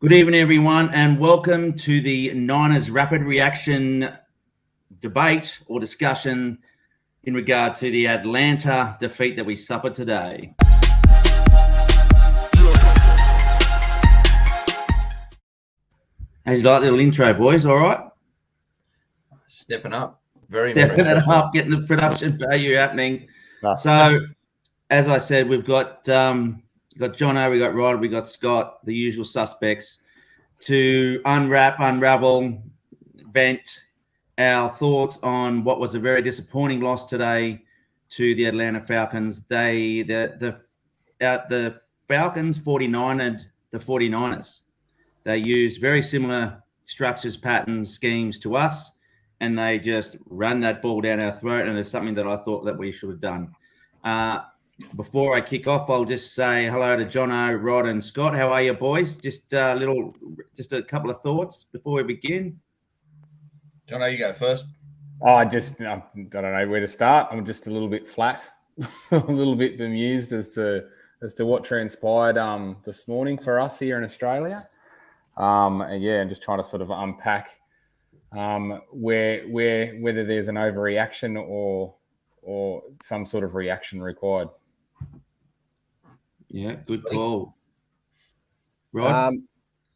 Good evening, everyone, and welcome to the Niners rapid reaction debate or discussion in regard to the Atlanta defeat that we suffered today. How'd you like the little intro, boys? All right? Stepping up. Very Stepping it up, getting the production value happening. So, as I said, we've got Jono, we got Rod, we got Scott, the usual suspects, to unravel, vent our thoughts on what was a very disappointing loss today to the Atlanta Falcons. The Falcons 49ed the 49ers. They used very similar structures, patterns, schemes to us, and they just ran that ball down our throat, and it's something that I thought that we should have done. Before I kick off, I'll just say hello to Jono, Rod, and Scott. How are you, boys? Just a couple of thoughts before we begin. Jono, you go first. I don't know where to start. I'm just a little bit flat, a little bit bemused as to what transpired this morning for us here in Australia. And just trying to sort of unpack whether there's an overreaction or some sort of reaction required. Yeah, good call. Rod?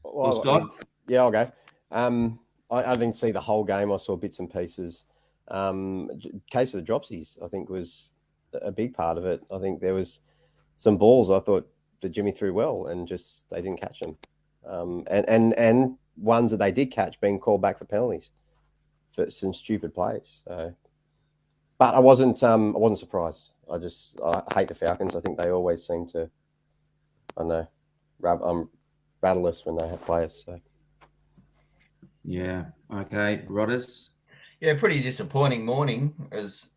Scott? I'll go. I didn't see the whole game. I saw bits and pieces. Case of the dropsies, I think, was a big part of it. I think there was some balls I thought that Jimmy threw well and just they didn't catch them. And ones that they did catch being called back for penalties for some stupid plays. So, but I wasn't surprised. I hate the Falcons. I think they always seem to, I don't know, rattle us when they have players. So. Yeah. Okay. Rodders? Yeah, pretty disappointing morning. As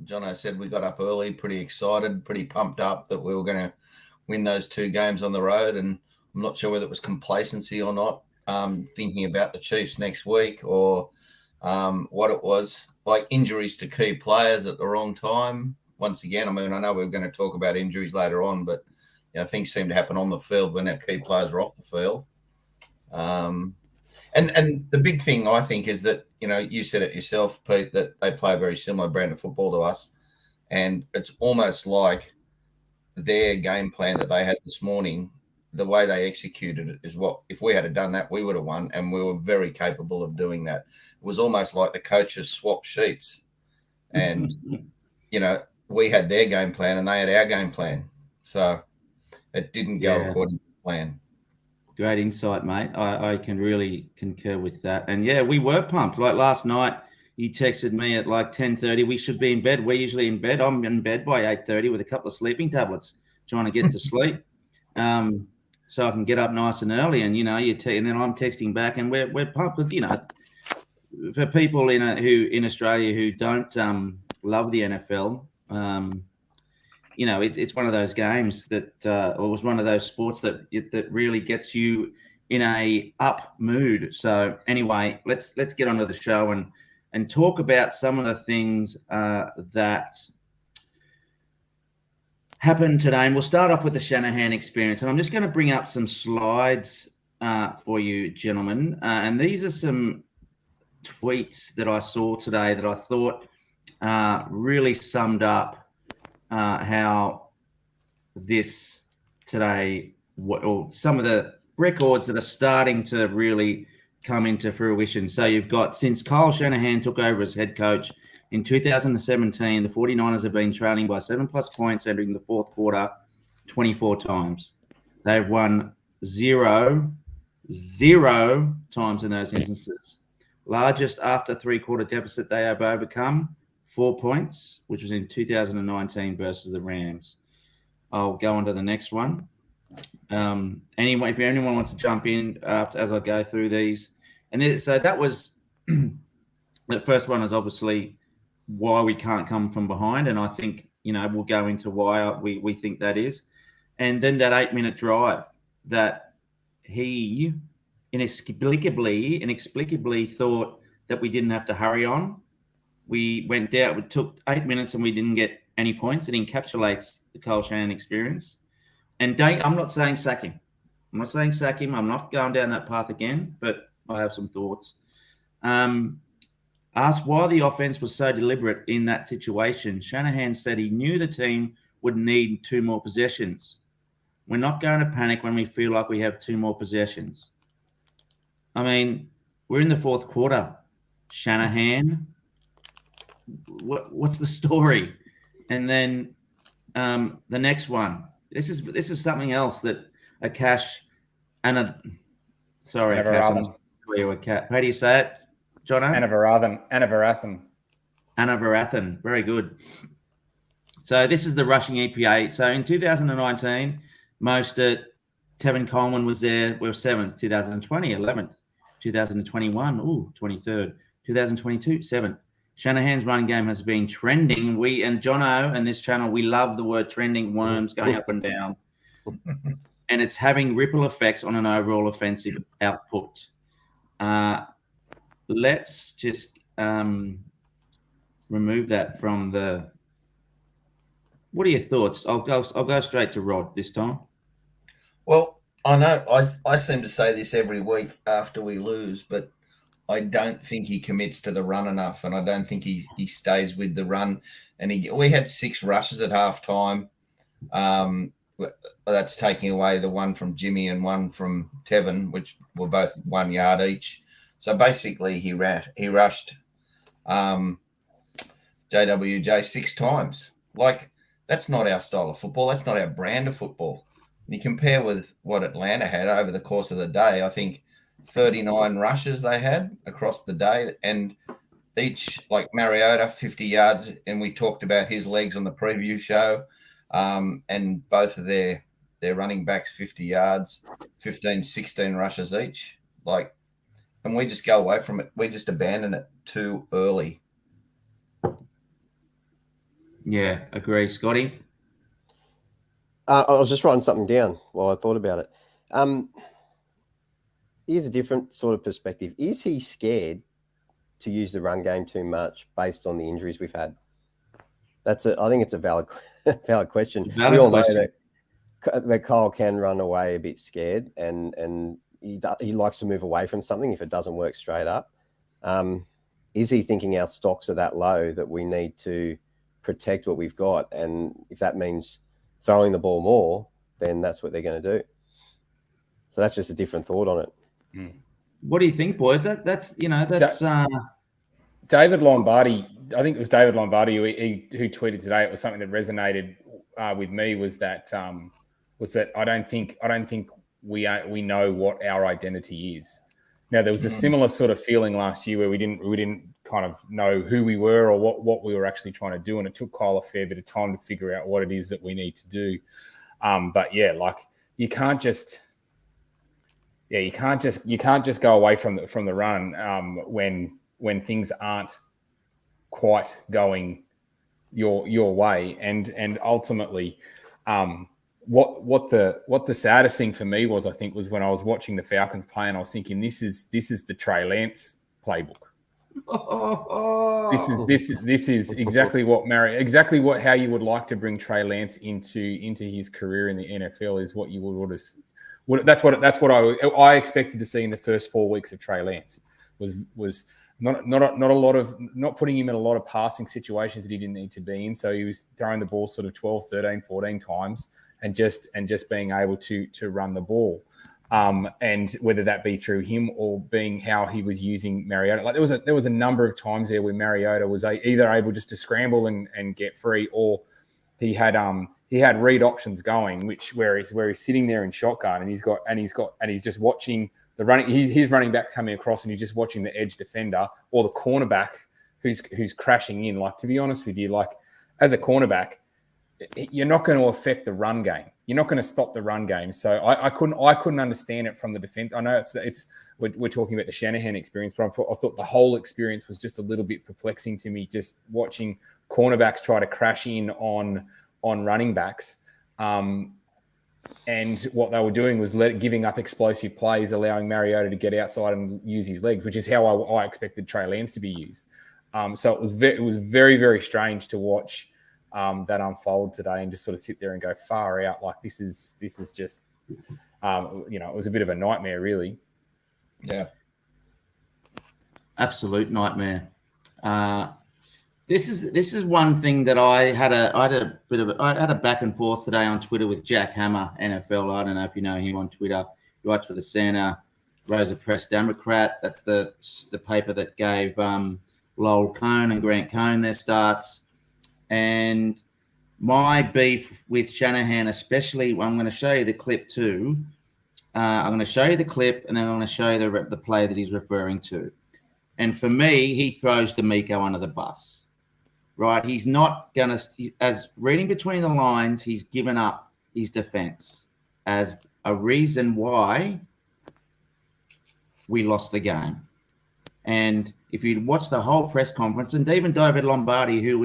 Jono said, we got up early, pretty excited, pretty pumped up that we were going to win those two games on the road. And I'm not sure whether it was complacency or not, thinking about the Chiefs next week or what it was, like injuries to key players at the wrong time. Once again, I mean, I know we're going to talk about injuries later on, but things seem to happen on the field when our key players are off the field. And the big thing, I think, is that, you said it yourself, Pete, that they play a very similar brand of football to us. And it's almost like their game plan that they had this morning, the way they executed it is what, if we had done that, we would have won. And we were very capable of doing that. It was almost like the coaches swapped sheets. And, we had their game plan and they had our game plan. So it didn't go according to plan. Great insight, mate. I can really concur with that. And yeah, we were pumped. Like last night, you texted me at like 10:30. We should be in bed. We're usually in bed. I'm in bed by 8:30 with a couple of sleeping tablets, trying to get to sleep, so I can get up nice and early. And and then I'm texting back, and we're pumped because for people in Australia who don't love the NFL. It's one of those games that, or it was one of those sports that really gets you in a up mood. So anyway, let's get onto the show and talk about some of the things that happened today. And we'll start off with the Shanahan Experience. And I'm just going to bring up some slides for you, gentlemen. And these are some tweets that I saw today that I thought really summed up how this today, or some of the records that are starting to really come into fruition. So you've got, since Kyle Shanahan took over as head coach in 2017, the 49ers have been trailing by 7+ points entering the fourth quarter 24 times. They've won zero times in those instances. Largest after three-quarter deficit they have overcome, 4 points, which was in 2019 versus the Rams. I'll go on to the next one. Anyway, if anyone wants to jump in as I go through these. So that was the first one is obviously why we can't come from behind. And I think, we'll go into why we think that is. And then that 8-minute drive that he inexplicably thought that we didn't have to hurry on. We went down, it took 8 minutes and we didn't get any points. It encapsulates the Kyle Shanahan experience. And I'm not saying sack him. I'm not saying sack him. I'm not going down that path again, but I have some thoughts. Asked why the offense was so deliberate in that situation. Shanahan said he knew the team would need 2 more possessions. We're not going to panic when we feel like we have 2 more possessions. I mean, we're in the 4th quarter. Shanahan, what's the story? And then the next one. This is something else that Akash and a sorry, Akash, I'm you a cat. How do you say it, Jono? Anavarathan. Very good. So this is the rushing EPA. So in 2019, Mostert, Tevin Coleman was there. We were 7th. 2020, 11th. 2021, 23rd. 2022, 7th. Shanahan's running game has been trending. We and Jono and this channel, we love the word trending, worms going up and down. And it's having ripple effects on an overall offensive output. Let's just remove that from the. What are your thoughts? I'll go straight to Rod this time. Well, I know I seem to say this every week after we lose, but I don't think he commits to the run enough, and I don't think he stays with the run. And we had 6 rushes at halftime. That's taking away the one from Jimmy and one from Tevin, which were both 1 yard each. So basically, he rushed JWJ 6 times. Like, that's not our style of football. That's not our brand of football. When you compare with what Atlanta had over the course of the day, I think 39 rushes they had across the day, and each, like Mariota, 50 yards. And we talked about his legs on the preview show, and both of their running backs 50 yards, 15, 16 rushes each. Like, and we just go away from it. We just abandon it too early. Yeah, agree. Scotty? I was just writing something down while I thought about it. Here's a different sort of perspective. Is he scared to use the run game too much based on the injuries we've had? I think it's a valid question. We all know that Kyle can run away a bit scared, and he likes to move away from something if it doesn't work straight up. Is he thinking our stocks are that low that we need to protect what we've got? And if that means throwing the ball more, then that's what they're going to do. So that's just a different thought on it. What do you think, boys? That's David Lombardi. I think it was David Lombardi who tweeted today. It was something that resonated with me. Was that I don't think we know what our identity is. Now, there was a similar sort of feeling last year where we didn't kind of know who we were or what we were actually trying to do, and it took Kyle a fair bit of time to figure out what it is that we need to do. But yeah, like you can't just go away from the run when things aren't quite going your way, and ultimately, what the saddest thing for me was, I think, was when I was watching the Falcons play, and I was thinking, this is the Trey Lance playbook. This is exactly how you would like to bring Trey Lance into his career in the NFL, is what you would. That's what I expected to see in the first 4 weeks of Trey Lance was not putting him in a lot of passing situations that he didn't need to be in. So he was throwing the ball sort of 12, 13, 14 times and just being able to run the ball. And whether that be through him or being how he was using Mariota. Like there was a number of times there where Mariota was either able just to scramble and get free, or he had read options going, where he's sitting there in shotgun and he's just watching the running. His running back coming across and he's just watching the edge defender or the cornerback who's crashing in. Like, to be honest with you, like as a cornerback, you're not going to affect the run game. You're not going to stop the run game. So I couldn't understand it from the defense. I know we're talking about the Shanahan experience, but I thought the whole experience was just a little bit perplexing to me, just watching cornerbacks try to crash in on running backs. And what they were doing was giving up explosive plays, allowing Mariota to get outside and use his legs, which is how I expected Trey Lance to be used. So it was very, very strange to watch that unfold today, and just sort of sit there and go far out. Like this is just It was a bit of a nightmare, really. Yeah. Absolute nightmare. This is one thing that I had a back and forth today on Twitter with Jack Hammer, NFL. I don't know if you know him on Twitter. He writes for the Santa Rosa Press Democrat. That's the paper that gave Lowell Cone and Grant Cone their starts. And my beef with Shanahan, especially, I'm going to show you the clip too. I'm going to show you the clip, and then I'm going to show you the play that he's referring to. And for me, he throws D'Amico under the bus, right? He's not going to, as reading between the lines, he's given up his defense as a reason why we lost the game. And if you watch the whole press conference, and even David Lombardi, who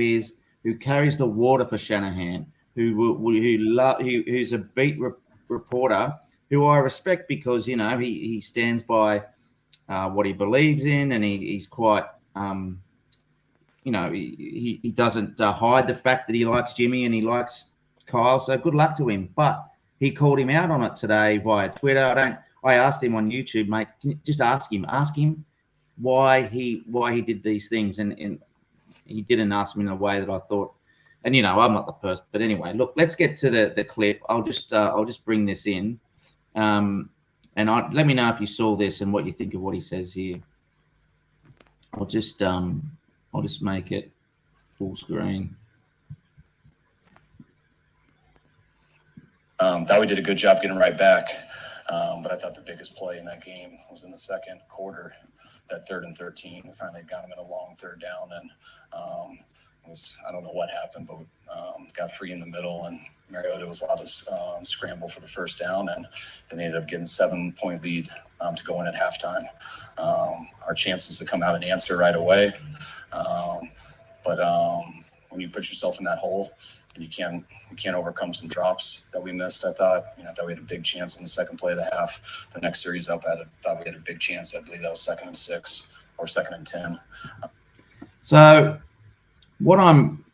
carries the water for Shanahan, who's a beat reporter, who I respect because, he stands by what he believes in, and he's quite, he doesn't hide the fact that he likes Jimmy and he likes Kyle. So good luck to him. But he called him out on it today via Twitter. I asked him on YouTube, mate, just ask him why he did these things, and he didn't ask him in a way that I thought. And I'm not the person, but anyway, look, let's get to the clip. I'll just bring this in. And let me know if you saw this and what you think of what he says here. I'll just make it full screen. Thought we did a good job getting right back, but I thought the biggest play in that game was in the second quarter, that 3rd and 13. We finally got him in a long 3rd down, and I don't know what happened, but got free in the middle, and Mariota was allowed to scramble for the 1st down, and then they ended up getting 7-point lead to go in at halftime. Our chances to come out and answer right away, but when you put yourself in that hole and you can't overcome some drops that we missed, I thought we had a big chance in the second play of the half. The next series up, I thought we had a big chance. I believe that was 2nd and 6 or 2nd and 10. So what I'm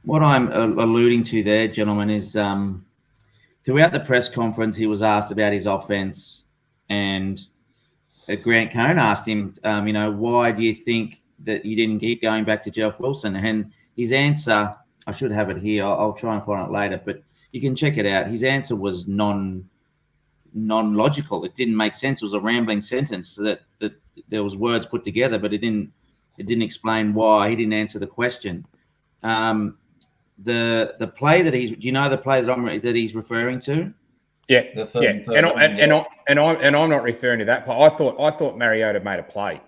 alluding to there, gentlemen, is throughout the press conference, he was asked about his offense, and Grant Cone asked him, why do you think that you didn't keep going back to Jeff Wilson? And his answer, I should have it here. I'll try and find it later, but you can check it out. His answer was non-logical. It didn't make sense. It was a rambling sentence that there was words put together, but it didn't explain why. He didn't answer the question. The play that do you know the play that he's referring to? Yeah, and I'm not referring to that play. I thought Mariota made a play.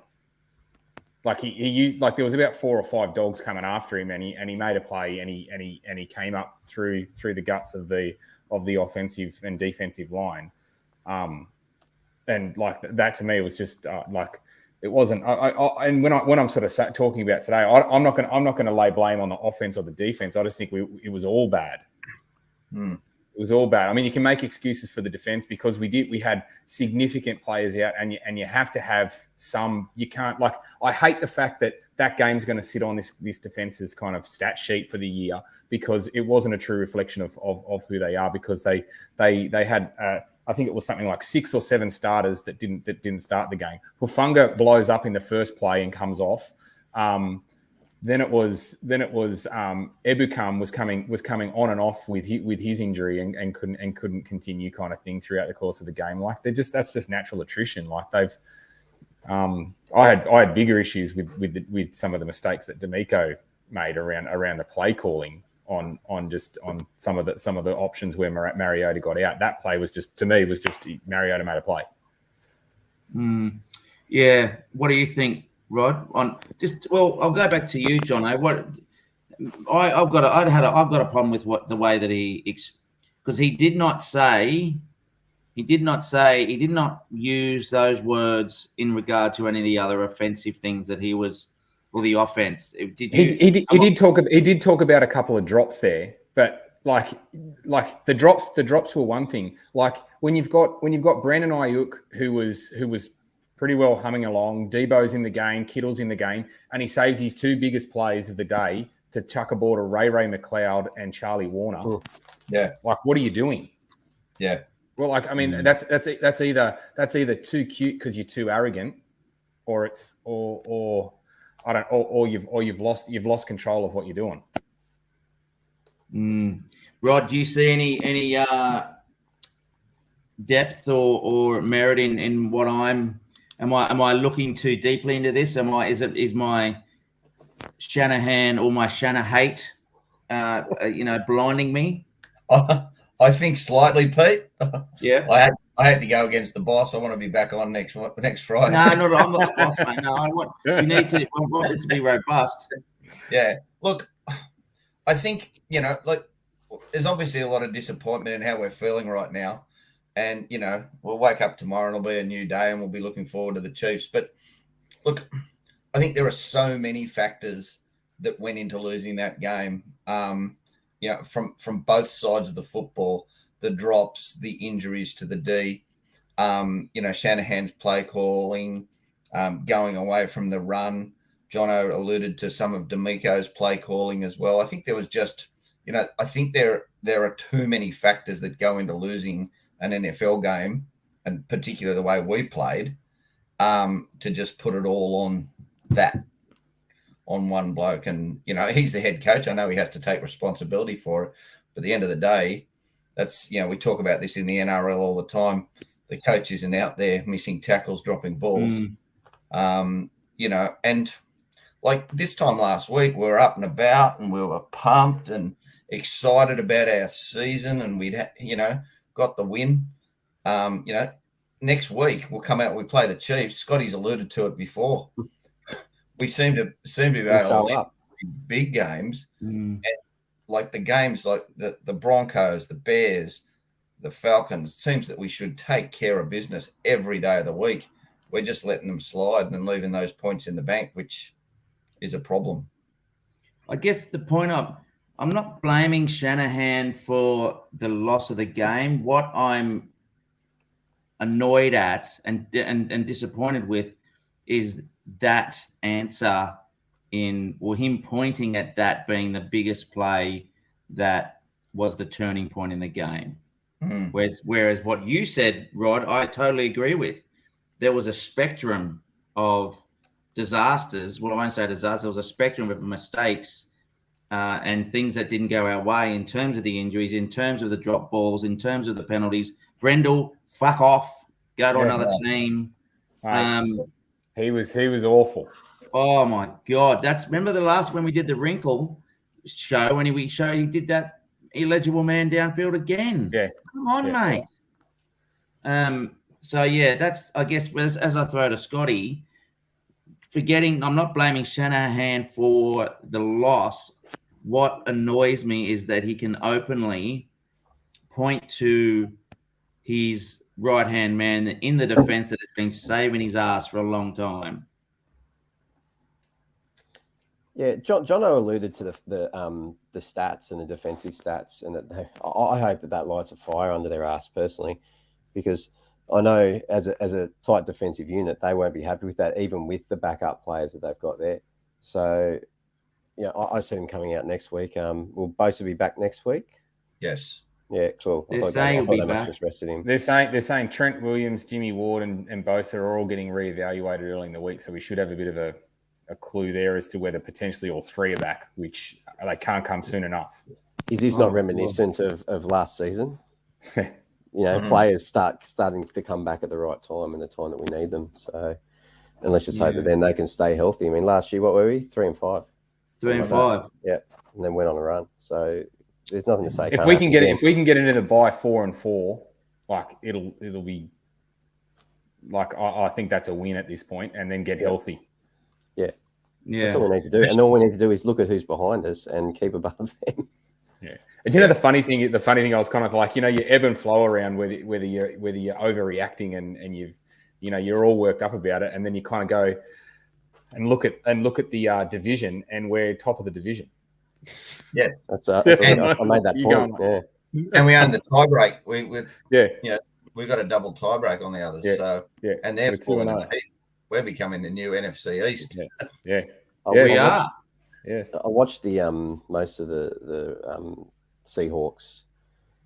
Like he used, like there was about 4 or 5 dogs coming after him, and he made a play, and he came up through the guts of the offensive and defensive line, and like that to me was just it wasn't. And when I'm sort of talking about today, I'm not going to lay blame on the offense or the defense. I just think it was all bad. It was all bad. I mean, you can make excuses for the defense because we had significant players out, and you have to have some. You can't, like, I hate the fact that game's going to sit on this defense's kind of stat sheet for the year, because it wasn't a true reflection of who they are, because they had I think it was something like 6 or 7 starters that didn't start the game. Hufanga blows up in the first play and comes off. Then it was Ebukam was coming on and off with his injury and couldn't continue, kind of thing, throughout the course of the game. Like that's just natural attrition. Like they've I had bigger issues with some of the mistakes that D'Amico made around the play calling on some of the options where Mariota got out. That play was just, to me, Mariota made a play. Yeah. What do you think, Rod? I'll go back to you, John. I've got a problem with the way that because he did not use those words in regard to any of the other offensive things that he was, or the offense. He did talk about a couple of drops there, but like the drops were one thing. Like when you've got Brandon Ayuk, who was pretty well humming along, Debo's in the game, Kittle's in the game, and he saves his 2 biggest plays of the day to chuck a ball to Ray McLeod and Charlie Warner. Yeah. Like, what are you doing? Yeah. Well, like I mean, that's either too cute because you're too arrogant, or it's or I don't or you've lost control of what you're doing. Rod, do you see any depth or merit in what am I looking too deeply into this? Is my Shanahan or my Shana hate blinding me? I think slightly, Pete. Yeah. I had to go against the boss. I want to be back on next Friday. No, I'm not the boss, mate. No, I want it to be robust. Yeah. Look, I think, like there's obviously a lot of disappointment in how we're feeling right now. And, we'll wake up tomorrow and it'll be a new day and we'll be looking forward to the Chiefs. But look, I think there are so many factors that went into losing that game. From both sides of the football, the drops, the injuries to the D, Shanahan's play calling, going away from the run. Jono alluded to some of D'Amico's play calling as well. I think there was just, I think there are too many factors that go into losing an NFL game, and particularly the way we played, to just put it all on one bloke. And, he's the head coach. I know he has to take responsibility for it. But at the end of the day, that's, we talk about this in the NRL all the time. The coach isn't out there missing tackles, dropping balls. And like this time last week, we were up and about and we were pumped and excited about our season and we'd, got the win. Next week we'll come out, we play the Chiefs. Scotty's alluded to it before. We seem to be able to win big games. And like the games like the Broncos, the Bears, the Falcons, teams that we should take care of business every day of the week. We're just letting them slide and leaving those points in the bank, which is a problem. I guess the point I'm not blaming Shanahan for the loss of the game. What I'm annoyed at and disappointed with is that answer him pointing at that being the biggest play that was the turning point in the game. Whereas what you said, Rod, I totally agree with. There was a spectrum of disasters. Well, I won't say disasters. There was a spectrum of mistakes and things that didn't go our way in terms of the injuries, in terms of the drop balls, in terms of the penalties. Brendel, fuck off. Go to another team. He was awful. Oh my God! Remember the last when we did the wrinkle show when he did that illegible man downfield again. Yeah, come on, mate. So yeah, that's I guess as I throw to Scotty, I'm not blaming Shanahan for the loss. What annoys me is that he can openly point to his right-hand man in the defense that has been saving his ass for a long time. Yeah, Jono alluded to the stats and the defensive stats, and I hope that lights a fire under their ass personally, because I know as a tight defensive unit, they won't be happy with that, even with the backup players that they've got there. So, I see them coming out next week. Will Bosa be back next week? Yes. Yeah, cool. They're saying they must have just rested him. They're saying Trent Williams, Jimmy Ward, and Bosa are all getting reevaluated early in the week, so we should have a bit of a clue there as to whether potentially all three are back, which they can't come soon enough. Is this not reminiscent of last season? Players starting to come back at the right time and the time that we need them. So, and let's just hope that then they can stay healthy. I mean, last year, what were we? 3-5. 3-5. Yeah, and then went on a run. So there's nothing to say. If we can get into the bye 4-4, like it'll be like I think that's a win at this point, and then get healthy. Yeah, that's all we need to do, and all we need to do is look at who's behind us and keep above them. Yeah, and the funny thing I was kind of like, you ebb and flow around whether you're overreacting and you're all worked up about it, and then you kind of go and look at the division, and we're top of the division. Yeah, that's I made that point. And we own the tiebreak. We got a double tiebreak on the others. Yeah. So and they're falling in the heat. We're becoming the new NFC East. Yeah. We are. Yes. I watched the most of the Seahawks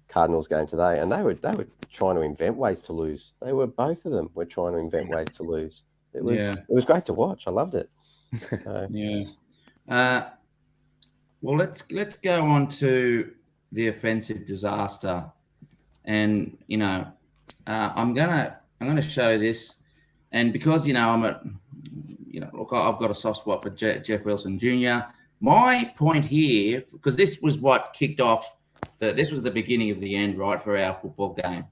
Cardinals game today, and they were trying to invent ways to lose. They were, both of them were trying to invent ways to lose. It was great to watch. I loved it. So. Yeah. Well, let's go on to the offensive disaster, and I'm gonna show this, and because look, I've got a soft spot for Jeff Wilson Jr. My point here, because this was what kicked off. This was the beginning of the end, right, for our football game.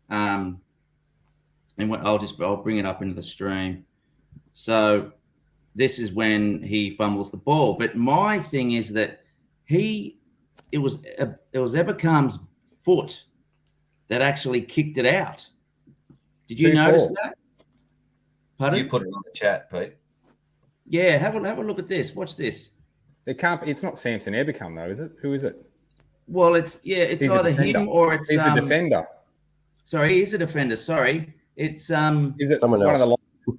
And I'll bring it up into the stream. So this is when he fumbles the ball. But my thing is that it was Eberkam's foot that actually kicked it out. Did you notice that? Pardon? You put it on the chat, Pete. Yeah, have a look at this. Watch this. It's not Samson Eberkam though, is it? Who is it? Well, it's either him or it's he's a defender. Sorry, he's a defender. Sorry, it's Is it someone one else? of the?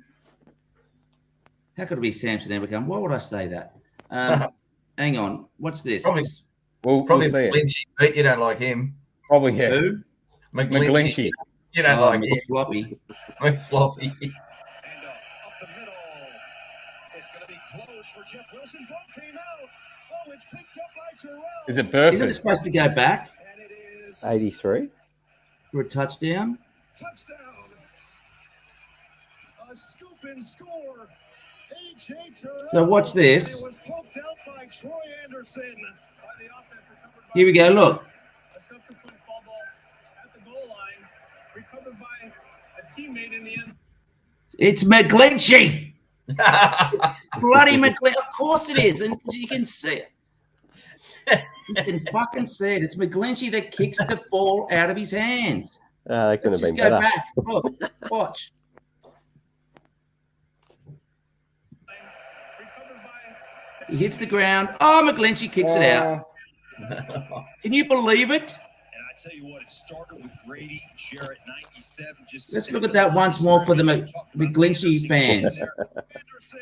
How could it be Samson Eberkam? Why would I say that? Hang on, what's this? Probably We'll see it. Pete, you don't like him. Probably, yeah. Who? McGlinchey. You don't like him. Floppy. Floppy. Up the middle. It's going to be close for Jeff Wilson. Ball came out. Oh, it's picked up by Terrell. Is it Burford? Isn't it supposed to go back And it is 83. for a touchdown? touchdown. A scoop and score. A.J. Terrell. So watch this. And it was poked out by Troy Anderson. Here we go. Look. A subsequent fall ball at the goal line, recovered by a teammate in the end. It's McGlinchey. Bloody McGlinchey. Of course it is. And you can see it. You can fucking see it. It's McGlinchey that kicks the ball out of his hands. That could Let's have just been go better. back. Look. Watch. Recovered by He hits the ground. Oh, McGlinchey kicks it out. Can you believe it? And I tell you what, it started with Grady Jarrett, 97. Just Let's look at that once more for the McGlinchey fans. Anderson.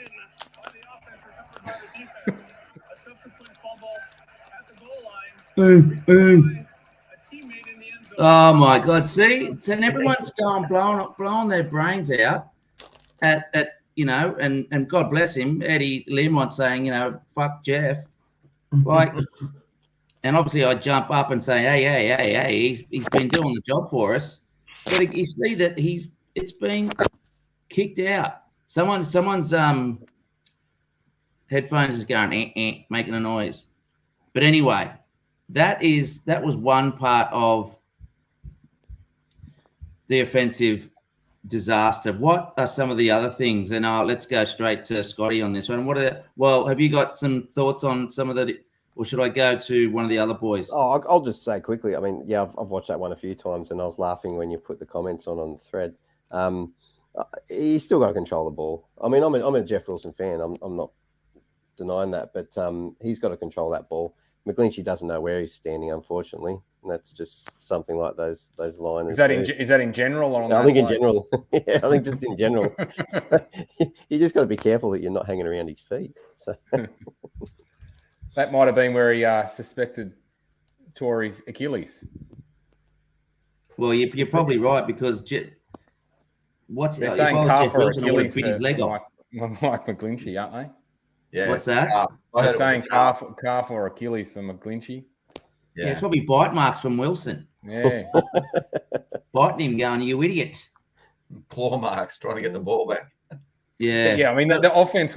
on the offense, recovered by the defense. A subsequent fall ball at the goal line, recovered by a teammate in the end zone. Oh my God! See, and everyone's going blowing their brains out at and God bless him, Eddie Learmont saying, fuck Jeff, like, and obviously I jump up and say, hey, he's been doing the job for us, but you see that it's been kicked out. Someone's headphones is going making a noise, but anyway, that was one part of the offensive disaster. What are some of the other things? And let's go straight to Scotty on this one. Have you got some thoughts on some of the, or should I go to one of the other boys? Oh, I'll just say quickly. I mean, yeah, I've watched that one a few times, and I was laughing when you put the comments on the thread. He's still got to control the ball. I mean, I'm a Jeff Wilson fan. I'm not denying that, but he's got to control that ball. McGlinchey doesn't know where he's standing, unfortunately. And that's just something like those lines. Is that in general or on I think in general. Yeah, I think just in general. You just got to be careful that you're not hanging around his feet. So that might have been where he suspected tore his Achilles. Well, you're probably right, because They're saying calf or Achilles his leg for off. Mike McGlinchey, aren't they? Yeah. What's that? They're saying calf or Achilles for McGlinchey. Yeah, it's probably bite marks from Wilson. Yeah. Biting him, going, you idiot. Claw marks trying to get the ball back. Yeah. Yeah, I mean, the offense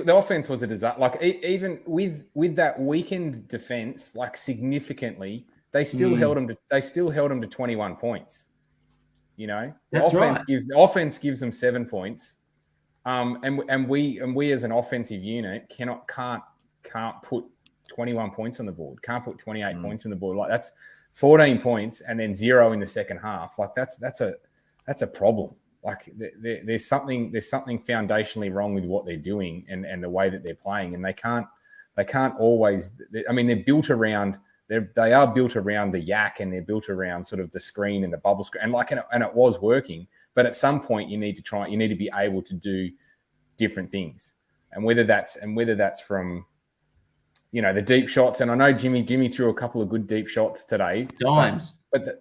was a disaster. Like, even with that weakened defense, like, significantly, they still held them to 21 points. The offense gives them 7 points. And we as an offensive unit can't put 21 points on the board, can't put 28 points on the board. Like, that's 14 points and then 0 in the second half. Like, that's a problem. Like, there's something foundationally wrong with what they're doing and the way that they're playing, and they can't always. I mean, they're built around. They are built around the yak, and they're built around sort of the screen and the bubble screen, and it was working. But at some point, you need to be able to do different things, and whether that's from the deep shots. And I know Jimmy threw a couple of good deep shots today. Dimes. But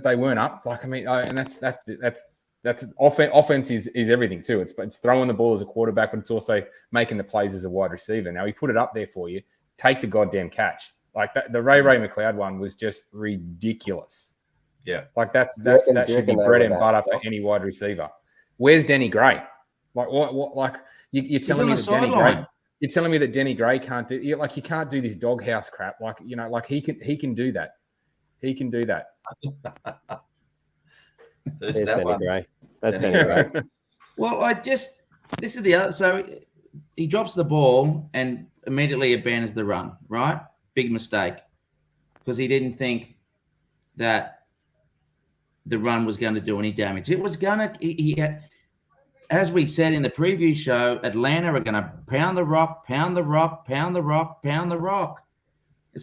they weren't up. Like, I mean, and that's offense is everything too. It's throwing the ball as a quarterback, but it's also making the plays as a wide receiver. Now he put it up there for you. Take the goddamn catch. Like that, the Ray McLeod one was just ridiculous. Yeah, like that should be bread and butter for any wide receiver. Where's Denny Gray? Like what? Like you're telling me that Denny Gray? You're telling me that Denny Gray can't do? You can't do this doghouse crap. Like like he can do that. He can do that. There's Denny Gray. That's Denny Gray. Well, this is the other. So he drops the ball and immediately abandons the run. Right, big mistake, because he didn't think that the run was going to do any damage. It was going to. He had, as we said in the preview show, Atlanta are going to pound the rock, pound the rock, pound the rock, pound the rock.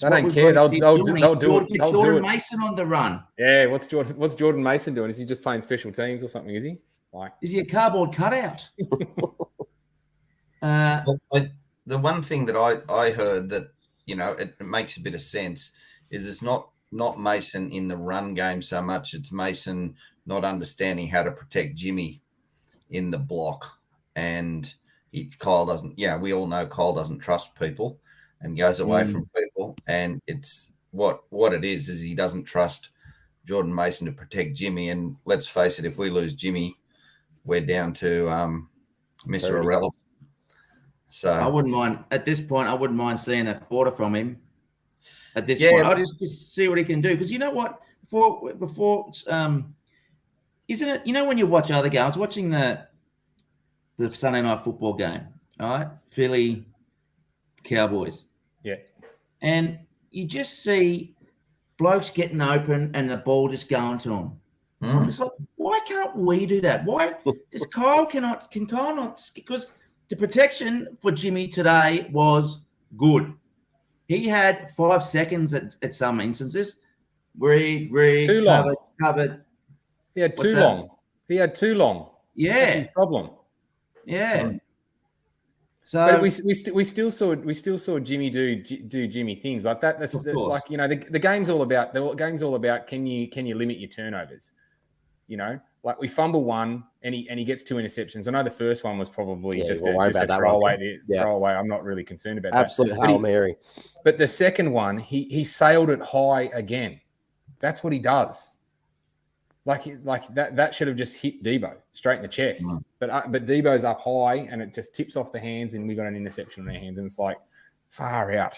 I don't care. They'll do it. Jordan Mason on the run. Yeah, what's Jordan Mason doing? Is he just playing special teams or something? Is he? Like, is he a cardboard cutout? The one thing that I heard that it makes a bit of sense is it's not Mason in the run game so much. It's Mason not understanding how to protect Jimmy in the block, and Kyle doesn't. Yeah, we all know Kyle doesn't trust people and goes away from people, and it's what it is he doesn't trust Jordan Mason to protect Jimmy. And let's face it, if we lose Jimmy, we're down to Mr. Irrelevant. So I wouldn't mind at this point. I wouldn't mind seeing a quarter from him. At this point, I'll just see what he can do, because you know what? Before, isn't it? When you watch other games, I was watching the Sunday night football game. All right, Philly Cowboys. Yeah. And you just see blokes getting open and the ball just going to them. I'm just like, why can't we do that? Why does Kyle can Kyle not? Because the protection for Jimmy today was good. He had 5 seconds at some instances. Read, too long. Covered. He had too long. He had too long. Yeah. That's his problem. Yeah. So but we still saw Jimmy do Jimmy things like that. That's like the game's all about can you limit your turnovers? Like we fumble one and he gets 2 interceptions. I know the first one was probably just a throwaway. Throwaway. I'm not really concerned about Absolute that. Hail Mary. But the second one, he sailed it high again. That's what he does. Like that should have just hit Debo straight in the chest. But Debo's up high and it just tips off the hands and we got an interception in their hands, and it's like far out.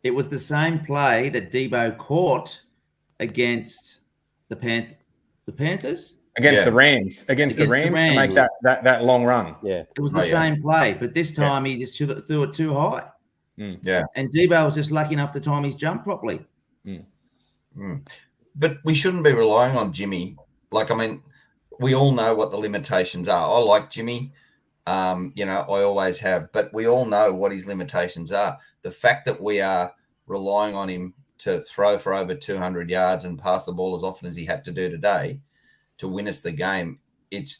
It was the same play that Debo caught against the Panthers? Against the Rams. Against the Rams to make that long run. Yeah. It was the same play, but this time he just threw it too high. Yeah. And Debo was just lucky enough to time his jump properly. But we shouldn't be relying on Jimmy. Like, I mean, we all know what the limitations are. I like Jimmy. I always have. But we all know what his limitations are. The fact that we are relying on him to throw for over 200 yards and pass the ball as often as he had to do today to win us the game, it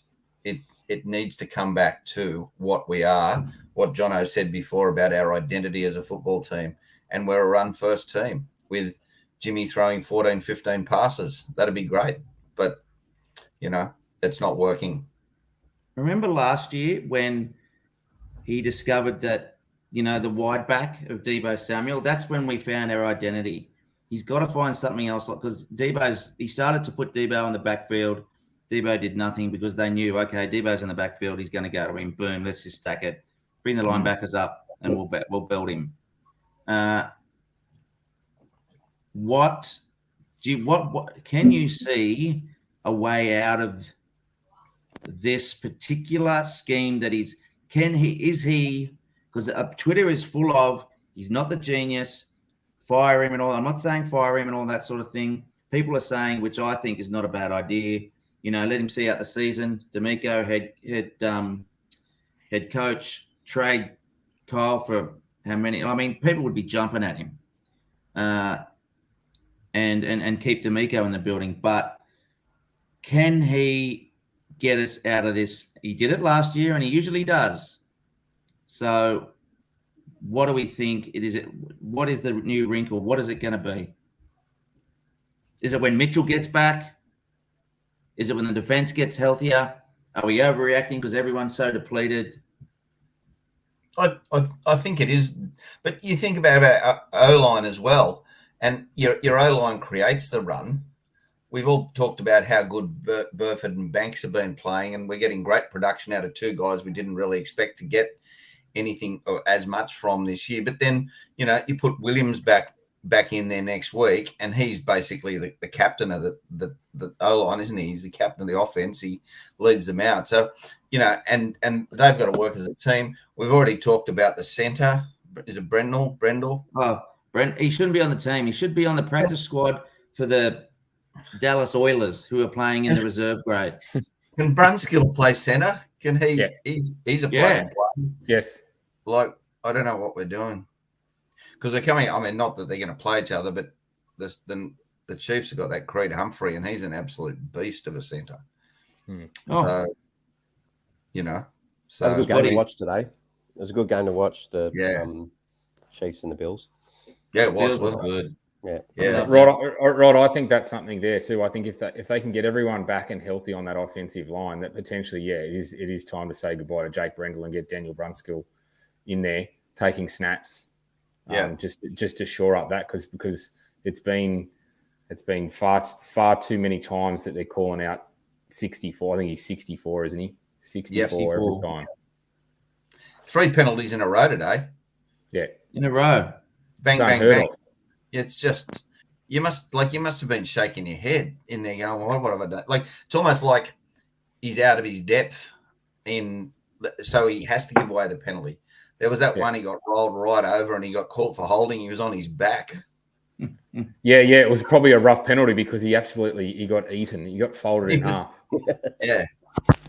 needs to come back to what we are, what Jono said before about our identity as a football team. And we're a run-first team with Jimmy throwing 14, 15 passes. That'd be great. But, it's not working. Remember last year when he discovered that, the wide back of Deebo Samuel, that's when we found our identity. He's got to find something else, because he started to put Deebo in the backfield. Deebo did nothing because they knew, okay, Debo's in the backfield. He's going to go to him. Boom, let's just stack it. Bring the linebackers up and we'll build him. What can you see a way out of this particular scheme that is because Twitter is full of, he's not the genius, fire him and all. I'm not saying fire him and all that sort of thing. People are saying, which I think is not a bad idea, let him see out the season. D'Amico, head coach, trade Kyle for how many? I mean, people would be jumping at him. And keep D'Amico in the building. But can he get us out of this? He did it last year, and he usually does. So what do we think? What is the new wrinkle? What is it going to be? Is it when Mitchell gets back? Is it when the defense gets healthier? Are we overreacting because everyone's so depleted? I think it is, but you think about our O-line as well, and your O-line creates the run. We've all talked about how good Burford and Banks have been playing, and we're getting great production out of two guys we didn't really expect to get anything or as much from this year. But then, you put Williams back in there next week, and he's basically the captain of the O-line, isn't he? He's the captain of the offense. He leads them out. So, and they've got to work as a team. We've already talked about the centre. Is it Brendel? Oh, Brent, he shouldn't be on the team. He should be on the practice squad for the Dallas Oilers, who are playing in the reserve grade. Can Brunskill play centre? Can he? Yeah. He's a player. Yes. Like, I don't know what we're doing. Because they're coming, I mean, not that they're going to play each other, but the Chiefs have got that Creed Humphrey, and he's an absolute beast of a centre. Oh. So, So it was a good game to watch today. It was a good game to watch, the Chiefs and the Bills. Yeah, it was. Bills was good. Yeah. Rod, I think that's something there too. I think if they can get everyone back and healthy on that offensive line, that potentially, it is time to say goodbye to Jake Brendel and get Daniel Brunskill in there taking snaps. Just to shore up that, because it's been far too many times that they're calling out 64. I think he's 64, isn't he? 64 every time. 3 penalties in a row today. Yeah, in a row. Bang, bang, bang. It's just you must have been shaking your head in there going, what have I done? Like, it's almost like he's out of his depth so he has to give away the penalty. There was that one he got rolled right over and he got caught for holding. He was on his back. Yeah. It was probably a rough penalty because he got eaten. He got folded in half. Yeah.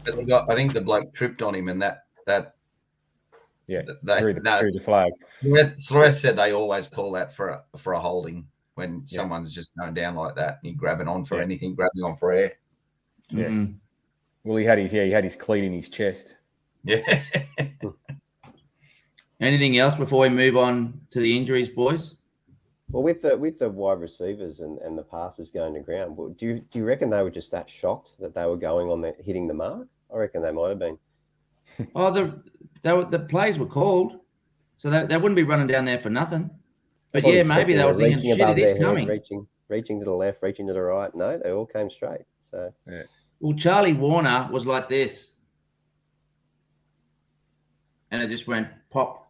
I think the bloke tripped on him and that through the flag. Suarez said they always call that for a holding when someone's just going down like that and you grabbing on for anything, grabbing on for air. Yeah. Mm-hmm. Well, he had his cleat in his chest. Yeah. Anything else before we move on to the injuries, boys? Well, with the wide receivers and the passes going to ground, do you reckon they were just that shocked that they were going on hitting the mark? I reckon they might have been. Oh, the plays were called, so they wouldn't be running down there for nothing. But maybe they were thinking, shit, it is coming. Reaching to the left, reaching to the right. No, they all came straight. So, Well, Charlie Warner was like this, and it just went pop.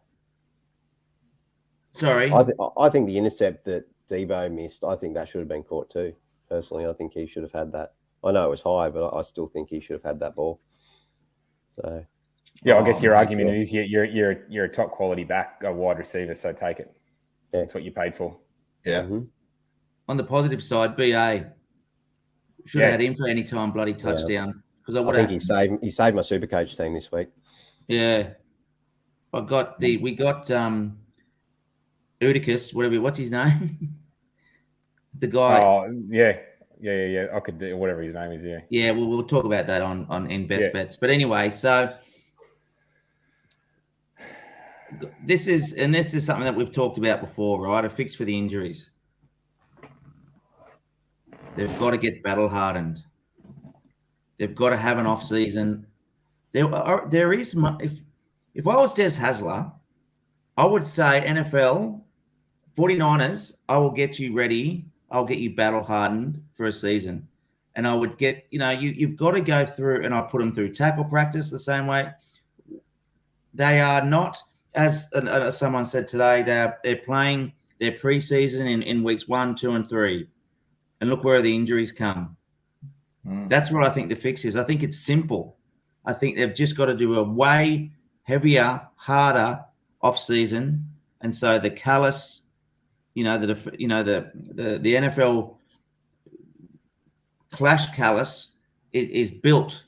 Sorry. I think the intercept that Debo missed, I think that should have been caught too. Personally, I think he should have had that. I know it was high, but I still think he should have had that ball. So, I guess your argument is you're a top quality wide receiver, so take it. Yeah. That's what you paid for. Yeah. Mm-hmm. On the positive side, BA should have had him for any time bloody touchdown because I think he saved my Supercoach team this week. Yeah, we got Udicus, what's his name? The guy. Oh, yeah. I could do whatever his name is. Yeah. Yeah, we'll talk about that in best bets. But anyway, so this is something that we've talked about before, right? A fix for the injuries. They've got to get battle hardened. They've got to have an off season. There is if I was Des Hasler, I would say NFL 49ers, I will get you ready. I'll get you battle hardened for a season. And I would get, you've got to go through, and I put them through tackle practice the same way. They are not, as someone said today, they're playing their preseason in weeks 1, 2, and 3. And look where the injuries come. That's what I think the fix is. I think it's simple. I think they've just got to do a way heavier, harder off season, and so the callus, the NFL clash callus is built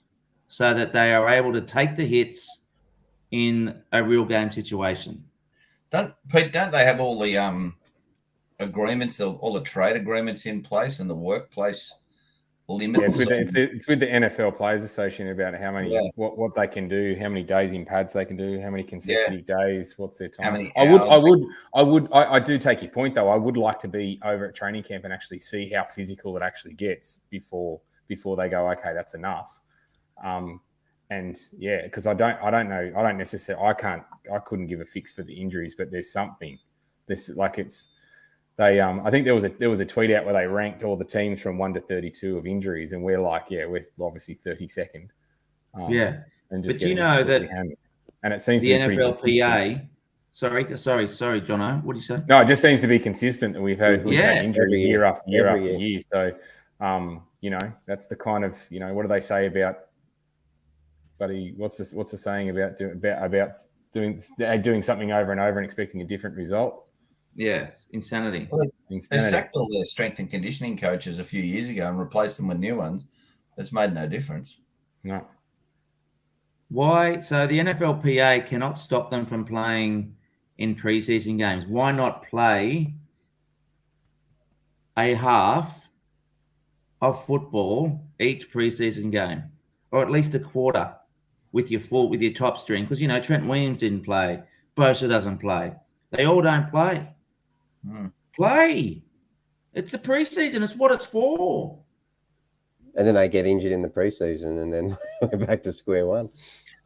so that they are able to take the hits in a real game situation. Don't they have all the agreements, all the trade agreements in place and the workplace limit. Yeah, it's with the NFL Players Association about how many what they can do, how many days in pads they can do, how many consecutive days, what's their time. How many hours? I do take your point though. I would like to be over at training camp and actually see how physical it actually gets before they go, okay, that's enough. And yeah, because I don't know, I couldn't give a fix for the injuries, but there's something. I think there was a tweet out where they ranked all the teams from 1 to 32 of injuries, and we're like, we're obviously 32nd. And just but you know that, and it seems the to be NFLPA. Sorry, Jono. What do you say? No, it just seems to be consistent that we've had injuries year after year after year. So, that's the kind of what do they say about? Buddy, what's the saying about doing something over and over and expecting a different result? Yeah, insanity. Well, they sacked all their strength and conditioning coaches a few years ago and replaced them with new ones. It's made no difference. No. Why? So the NFLPA cannot stop them from playing in preseason games. Why not play a half of football each preseason game, or at least a quarter with your top string? Because Trent Williams didn't play, Bosa doesn't play. They all don't play. Play. It's the preseason. It's what it's for. And then they get injured in the preseason, and then we're back to square one.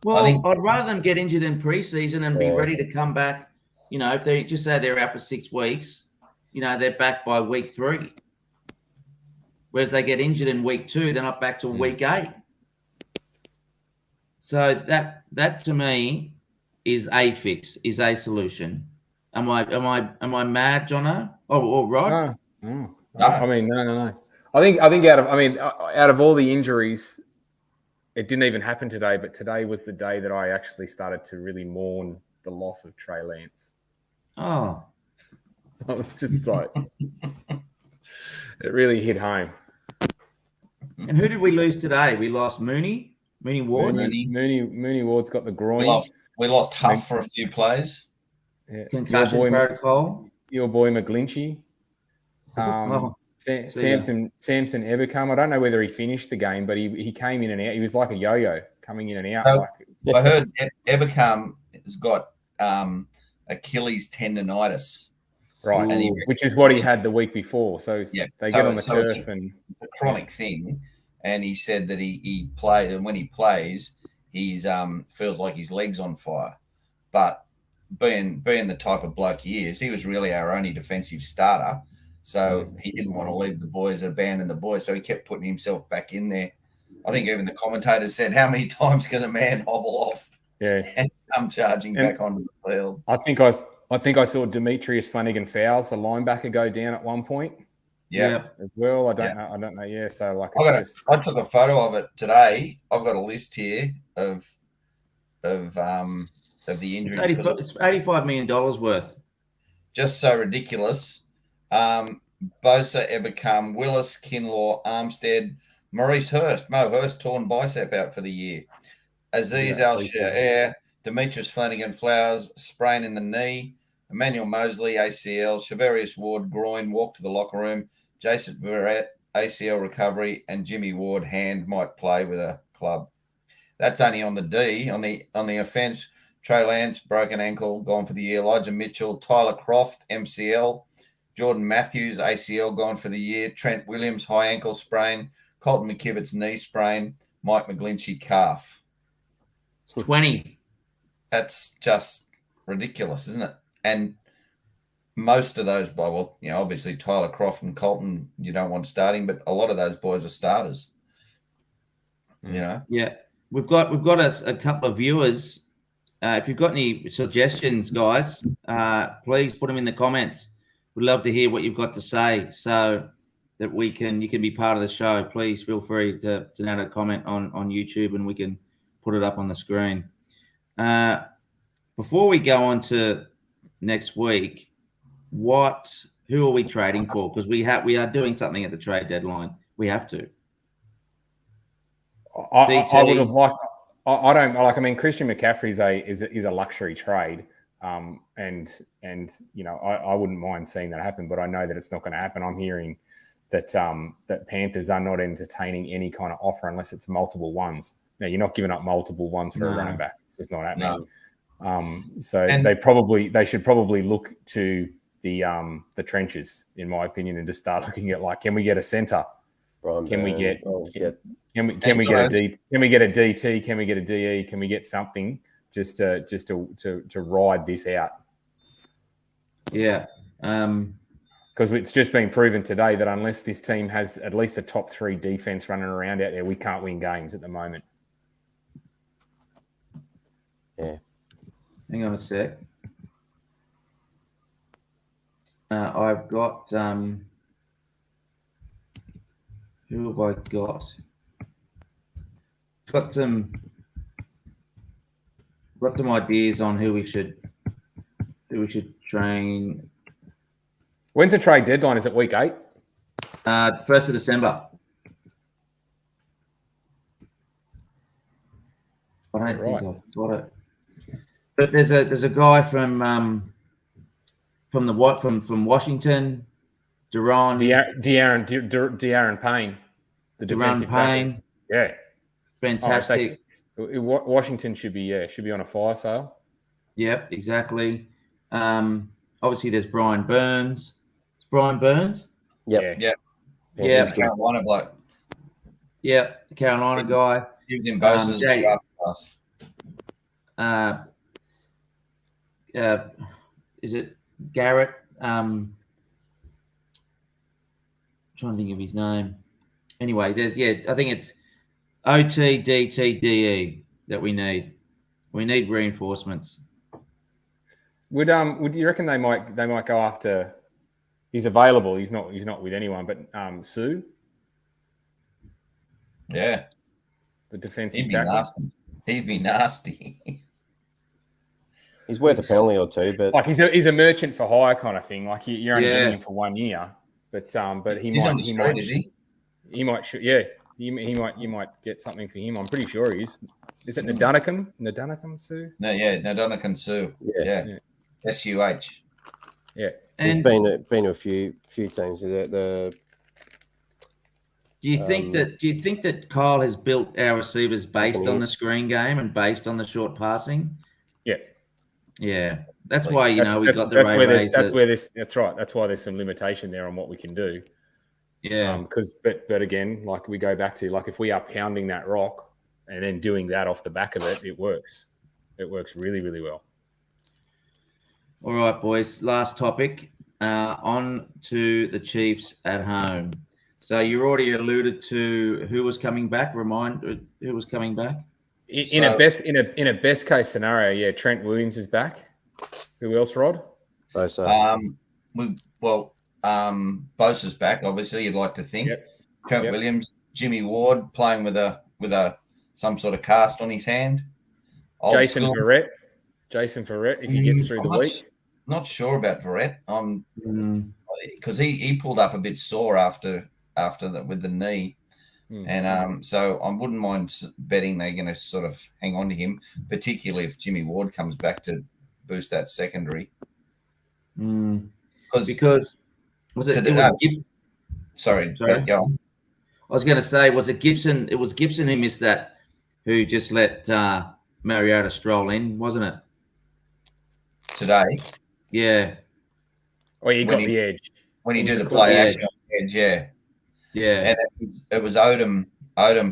Well, I'd rather them get injured in preseason and be ready to come back. If they just say they're out for 6 weeks, they're back by week 3. Whereas they get injured in week 2, they're not back till week 8. So that to me is a fix, is a solution. Am I mad, Jono? Or Rod? No. I mean, no. I think out of all the injuries, it didn't even happen today. But today was the day that I actually started to really mourn the loss of Trey Lance. Oh, I was just like, it really hit home. And who did we lose today? We lost Mooney Ward. Mooney Ward's got the groin. We lost Huff for a few plays. Yeah. Concussion protocol. Your boy McGlinchey. Samson Ebickham. I don't know whether he finished the game, but he came in and out. He was like a yo-yo coming in and out. I heard Ebickham has got Achilles tendonitis. Right, which is what he had the week before. So they get on the turf and a chronic thing. And he said that he played, and when he plays, he's feels like his leg's on fire. But being the type of bloke he is, he was really our only defensive starter. So he didn't want to leave the boys, abandon the boys. So he kept putting himself back in there. I think even the commentators said, how many times can a man hobble off and come charging back onto the field? I think I saw Demetrius Flanagan-Fowles, the linebacker, go down at one point. Yeah, as well. I don't know. Yeah, so like I took a photo of it today. I've got a list here of the injuries. It's $85 million worth. Just so ridiculous. Bosa, Ebickham, Willis, Kinlaw, Armstead, Maurice Hurst, Mo Hurst, torn bicep out for the year. Aziz Al-Shaair, Demetrius Flanagan-Flowers, sprain in the knee. Emmanuel Mosley, ACL. Shavarius Ward, groin, walk to the locker room. Jason Verrett, ACL recovery. And Jimmy Ward, hand, might play with a club. That's only on the D. On the offense, Trey Lance, broken ankle, gone for the year. Elijah Mitchell, Tyler Croft, MCL. Jordan Matthews, ACL, gone for the year. Trent Williams, high ankle sprain. Colton McKivitt's knee sprain. Mike McGlinchey, calf. 20. That's just ridiculous, isn't it? And most of those, obviously Tyler Croft and Colton, you don't want starting, but a lot of those boys are starters. Yeah, we've got a couple of viewers. If you've got any suggestions, guys, please put them in the comments. We'd love to hear what you've got to say, so that you can be part of the show. Please feel free to add a comment on YouTube, and we can put it up on the screen. Before we go on to next week, who are we trading for? Because we are doing something at the trade deadline. We have to. I would have liked. I don't like. I mean, Christian McCaffrey is a luxury trade, and I wouldn't mind seeing that happen. But I know that it's not going to happen. I'm hearing that Panthers are not entertaining any kind of offer unless it's multiple ones. Now, you're not giving up multiple ones for a running back. It's just not happening. So they should probably look to the trenches, in my opinion, and just start looking at, like, can we get a centre? Can we get a DT? Can we get a DT? Can we get a DE? Can we get something just to ride this out? Yeah. Because it's just been proven today that unless this team has at least the top 3 defense running around out there, we can't win games at the moment. Yeah. Hang on a sec. I've got who have I got? Got some ideas on who we should train. When's the trade deadline? Is it week 8? 1st of December. I don't think I've got it. But there's a guy from Washington, De'Aaron Payne, the defensive tackle. Yeah, fantastic. Washington should be on a fire sale. Yep, exactly. Obviously, there's Brian Burns. It's Brian Burns. Yep. Yeah. Carolina bloke. Yeah, the Carolina guy. Lived in Bosa's draft class. Is it Garrett? I'm trying to think of his name. Anyway, I think it's OT, DT, DE that we need. We need reinforcements. Would you reckon they might go after? He's available. He's not with anyone, but Sue. Yeah, the defensive tackle. He'd be nasty. He's worth a penalty or two, but like he's a merchant for hire kind of thing. Like you're only getting him for 1 year, but he's on the street, is he? He might. You might get something for him. I'm pretty sure he is. Is it Nadunakum Sue? No, yeah, Nadunakum Sue. Yeah. SUH. Yeah. He's been to a few teams. Do you think that Kyle has built our receivers based on the screen game and based on the short passing? Yeah. Yeah. That's why we've got the That's right. That's why there's some limitation there on what we can do. Yeah. But again, like we go back to, like, if we are pounding that rock and then doing that off the back of it, it works. It works really, really well. All right, boys. Last topic. On to the Chiefs at home. So you already alluded to who was coming back. Remind who was coming back. In a best case scenario, yeah, Trent Williams is back. Who else, Rod? Bosa. Bosa's back. Obviously, you'd like to think. Yep. Trent Williams, Jimmy Ward playing with some sort of cast on his hand. Jason Verrett, if he gets through the week. Not sure about Verrett. Because he pulled up a bit sore after that with the knee. And so I wouldn't mind betting they're going to sort of hang on to him, particularly if Jimmy Ward comes back to boost that secondary. Because was it? Sorry, go on. I was going to say, was it Gibson? It was Gibson who missed that, who just let Mariota stroll in, wasn't it? Today. Yeah. Oh, he got the edge. When he did the play action on the edge, yeah. Yeah. And it was Odom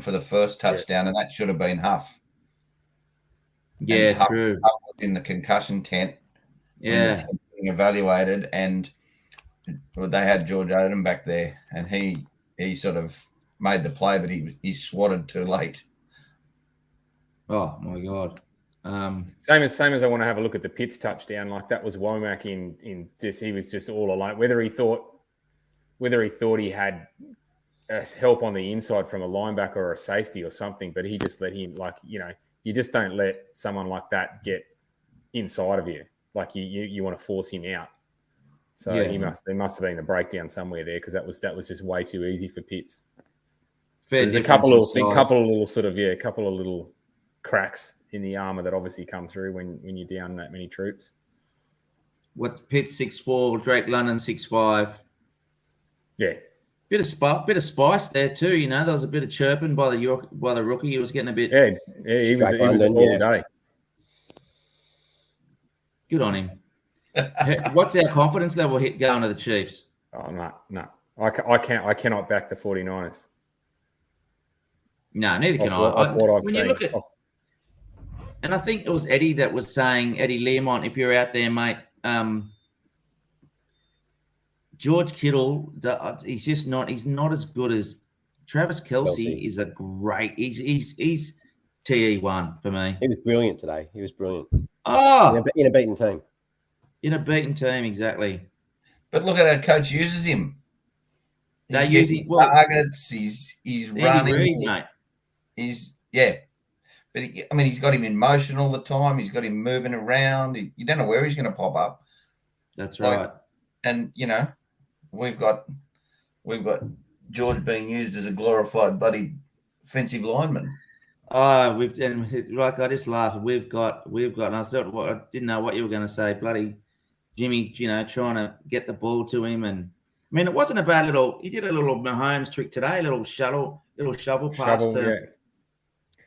for the first touchdown, and that should have been Huff. Yeah, true. Huff was in the concussion tent. Yeah. Being evaluated, and they had George Odom back there, and he sort of made the play, but he swatted too late. Oh my God. Same as I want to have a look at the Pitts touchdown. Like that was Womack in just, he was just all alone. Whether he thought he had help on the inside from a linebacker or a safety or something, but he just let him, like, you just don't let someone like that get inside of you. Like you want to force him out. So there must have been a breakdown somewhere there, because that was just way too easy for Pitts. So there's a couple of little cracks in the armor that obviously come through when you're down that many troops. What's Pitts 6'4", Drake London 6'5"? Yeah. Bit of spice there too. You know, there was a bit of chirping by the rookie. He was getting a bit. Yeah, he was London, all day. Good on him. What's our confidence level going to the Chiefs? Oh no. I cannot back the 49ers. No, neither can I. Off what I've when seen. You look at, and I think it was Eddie that was saying, Eddie Learmont, if you're out there, mate, George Kittle, he's not as good as Travis Kelce. Is a great. He's TE1 for me. He was brilliant today. He was brilliant. Oh, in a beaten team. In a beaten team, exactly. But look at how coach uses him. They're He's using targets. He's running. Reed, mate. But he's got him in motion all the time. He's got him moving around. You don't know where he's going to pop up. That's right. And we've got George being used as a glorified bloody offensive lineman. Oh, I just laughed. We've got, and I didn't know what you were going to say. Bloody Jimmy, trying to get the ball to him, and I mean, it wasn't a bad little. He did a little Mahomes trick today, a little shovel pass to.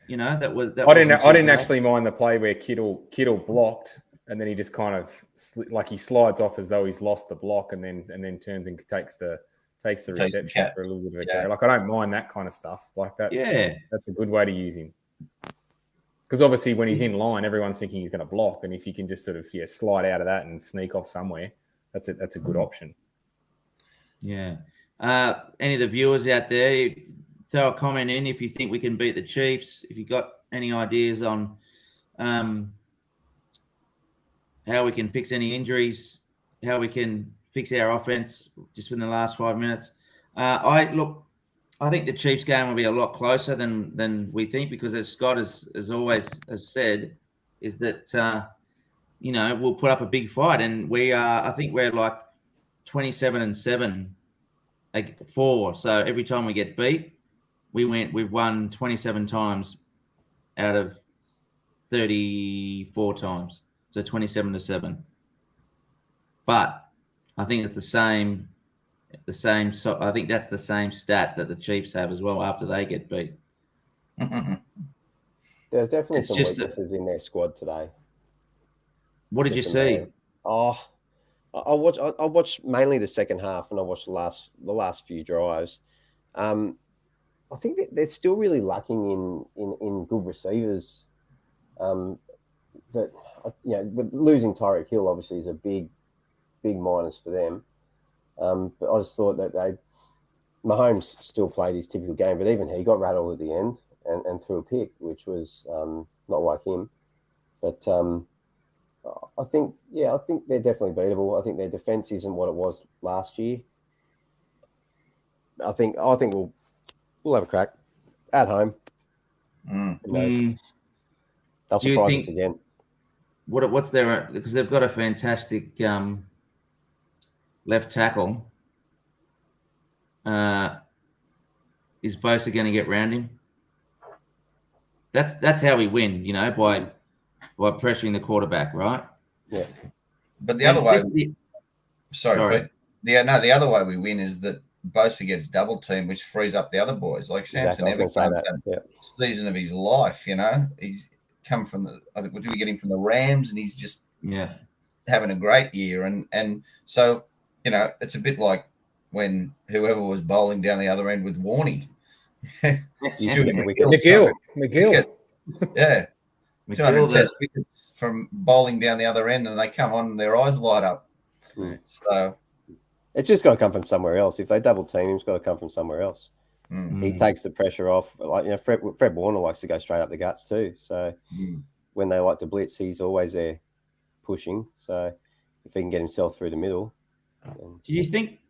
Yeah. That was. I didn't actually mind the play where Kittle blocked, and then he just kind of he slides off as though he's lost the block, and then turns and takes the reception for a little bit of a carry. Like, I don't mind that kind of stuff. Like, that's a good way to use him. Because obviously when he's in line, everyone's thinking he's going to block, and if you can just sort of slide out of that and sneak off somewhere, that's a good option. Yeah. Any of the viewers out there, throw a comment in if you think we can beat the Chiefs. If you've got any ideas on how we can fix any injuries, how we can fix our offense just in the last 5 minutes. I think the Chiefs game will be a lot closer than we think, because as Scott has always said, is that we'll put up a big fight, and I think we're like 27-7, like 4. So every time we get beat, we've won 27 times out of 34 times, so 27-7. But I think it's the same. So I think that's the same stat that the Chiefs have as well after they get beat. There's definitely some weaknesses in their squad today. What did you see? I watched mainly the second half, and I watched the last few drives. I think that they're still really lacking in good receivers. With losing Tyreek Hill obviously is a big minus for them. But I just thought that Mahomes still played his typical game, but even he got rattled at the end and threw a pick, which was not like him. But I think they're definitely beatable. I think their defense isn't what it was last year. I think we'll have a crack at home. They'll surprise us again. What's their, because they've got a fantastic left tackle. Is Bosa going to get round him? That's how we win, by pressuring the quarterback, right? Yeah. But the other way, sorry. The other way we win is that Bosa gets double teamed, which frees up the other boys. Like Samson Evans, season of his life. He's come from did we get him from the Rams, and he's just having a great year, and so it's a bit like when whoever was bowling down the other end with Warney. McGill. Yeah. 210 wickets from bowling down the other end, and they come on and their eyes light up. So it's just got to come from somewhere else. If they double team him, it's got to come from somewhere else. He takes the pressure off. Fred Warner likes to go straight up the guts too. So when they like to blitz, he's always there pushing. So if he can get himself through the middle. Do you think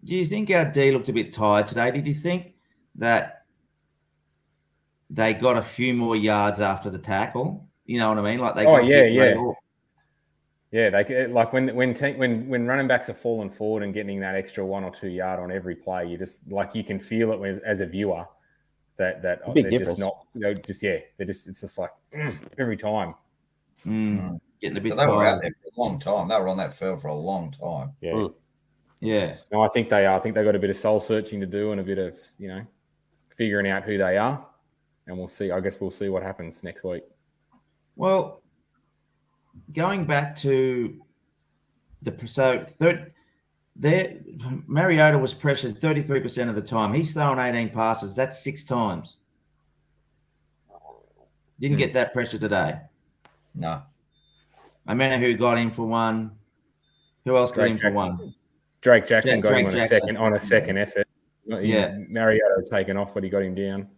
our D looked a bit tired today? Did you think that they got a few more yards after the tackle? You know what I mean? Like they. Yeah, they like when running backs are falling forward and getting that extra 1 or 2 yard on every play, you just you can feel it as a viewer that big they're difference. Just not it's just like every time. Getting a bit. They were out there for a long time. They were on that field for a long time. Yeah. Yeah. No, I think they are. I think they've got a bit of soul searching to do and a bit of, figuring out who they are. And we'll see. I guess we'll see what happens next week. Well, going back to Mariota was pressured 33% of the time. He's thrown 18 passes. That's 6 times. Didn't get that pressure today. No. I mean, who got him for one? Who else got him for one? Drake Jackson got him Drake on a second effort. Yeah. Mariota had taken off, but he got him down.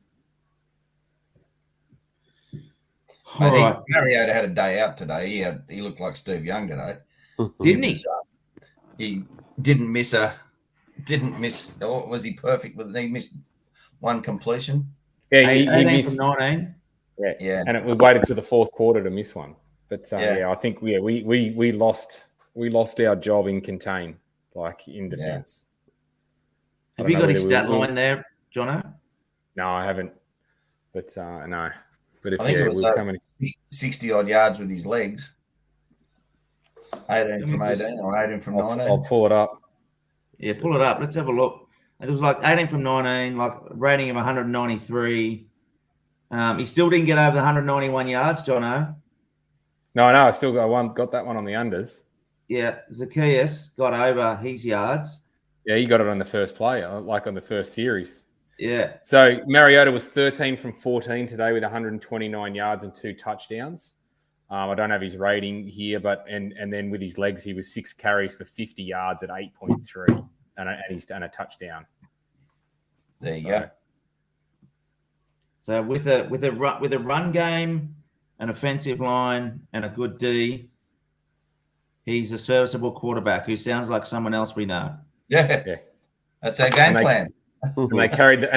But Mariota had a day out today. He looked like Steve Young today. Didn't he? He didn't miss. Was he perfect with? He missed one completion. Yeah, he missed from 19. Yeah. And we waited to the fourth quarter to miss one. But Yeah. I think we lost our job in contain, like in defense. Have you got his stat line there, Jono? No, I haven't. But no. But if I think it was coming 60 odd yards with his legs. 18 from 18 or 18 from 19. I'll pull it up. Yeah, pull it up. Let's have a look. It was like 18 from 19, like rating of 193. He still didn't get over the 191 yards, Jono. No, I still got that one on the unders. Yeah, Zacchaeus got over his yards. Yeah, he got it on the first play, like on the first series. Yeah. So Mariota was 13 from 14 today with 129 yards and 2 touchdowns. I don't have his rating here, but and then with his legs, he was 6 carries for 50 yards at 8.3, and he's done a touchdown. There you go. So with a run game, an offensive line, and a good D, he's a serviceable quarterback who sounds like someone else we know. Yeah. That's our game plan. And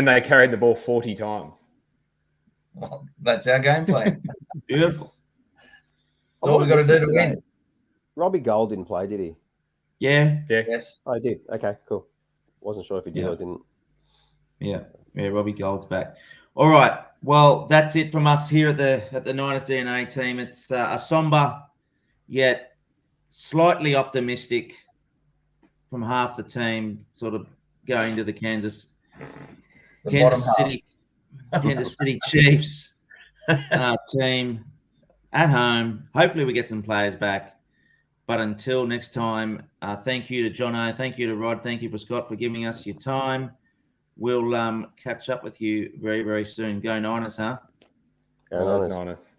they carried the ball 40 times. Well, that's our game plan. Beautiful. That's all we got to do to win. Robbie Gold didn't play, did he? Yeah. Yes. Oh, he did. Okay, cool. Wasn't sure if he did or didn't. Yeah. Robbie Gold's back. All right. Well, that's it from us here at the Niners DNA team. It's a somber yet slightly optimistic from half the team, sort of going to the Kansas City Chiefs team at home. Hopefully we get some players back. But until next time, thank you to Jono. Thank you to Rod. Thank you for Scott for giving us your time. We'll catch up with you very, very soon. Go Niners, huh? Go Niners.